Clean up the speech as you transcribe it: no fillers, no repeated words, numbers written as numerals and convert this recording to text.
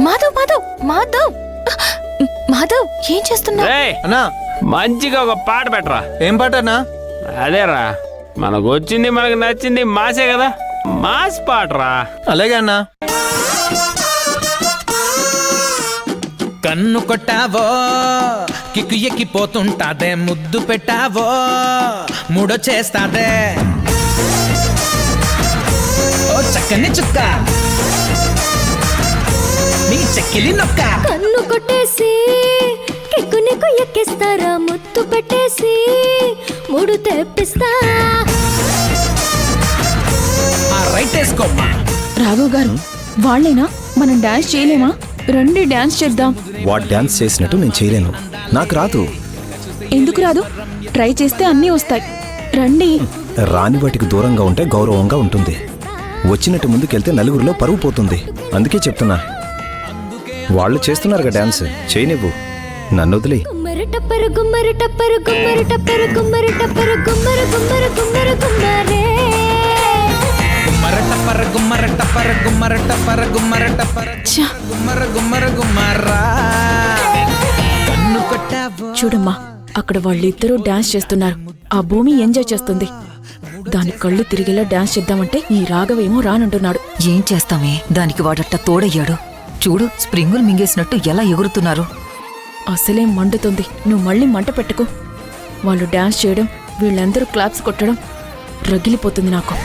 మాధవ్ మాధవ్ మాధవ్ మాధవ్ ఏం చేస్తున్నా? అన్నా మంచిగా ఒక పాట పెట్టరా. ఏం పాట అన్నా? అదేరా, మనకు వచ్చింది మనకు నచ్చింది మాసే కదా, మాస్ పాటరా. అలాగే అన్నా. కన్ను కొట్టావో కిక్కు ఎక్కిపోతుంటాదే, ముద్దు పెట్టావో మూడో చేస్తాదే, ఓ చక్కని చుక్క నీ చెక్కిలి నొక్క. కన్ను కొట్టేసి కిక్కు నీకు ఎక్కిస్తారా, ముద్దు పెట్టేసి మూడు తెప్పిస్తా. ఆ రైట్ వేసుకోమ్మా. రాఘవ్ గారు వాళ్ళేనా? మనం డాన్స్ చేయలేమా? రండి డాన్స్ చేద్దాం. వాడు డాన్స్ చేసినట్టు నేను చేయలేను, నాకు రాదు. ఎందుకు రాదు? ట్రై చేస్తే అన్నీ వస్తాయి. రండి. రాని వాటికి దూరంగా ఉంటే గౌరవంగా ఉంటుంది, వచ్చినట్టు ముందుకెళ్తే నలుగురిలో పరువు పోతుంది. అందుకే చెప్తున్నా, వాళ్ళు చేస్తున్నారుగా డాన్స్, చేయనివ్వు, నన్ను వదిలే. గుమ్మరు టప్పరు గుమ్మరు టప్పరు గుమ్మరు టప్పరు గుమ్మరు టప్పరు గుమ్మరు గుమ్మరు గుమ్మరు గుమ్మరే. గుమ్మర టప్పర గుమ్మర టప్పర గుమ్మర టప్పర గుమ్మర టప్పర గుమ్మర గుమ్మర గుమ్మరా. కన్ను కొట్టావో. చూడమ్మా, అక్కడ వాళ్ళిద్దరూ డాన్స్ చేస్తున్నారు. ఆ భూమి ఎంజాయ్ చేస్తుంది. దాని కళ్ళు తిరిగేలా డాన్స్ చేద్దామంటే ఈ రాఘవేమో రానంటున్నాడు. ఏం చేస్తామే, దానికి వాడట్ట తోడయ్యాడు. చూడు, స్ప్రింగులు మింగేసినట్టు ఎలా ఎగురుతున్నారు. అసలే మండుతుంది, నువ్వు మళ్ళీ మంట పెట్టుకో. వాళ్ళు డాన్స్ చేయడం, వీళ్ళందరూ క్లాప్స్ కొట్టడం రగిలిపోతుంది నాకు.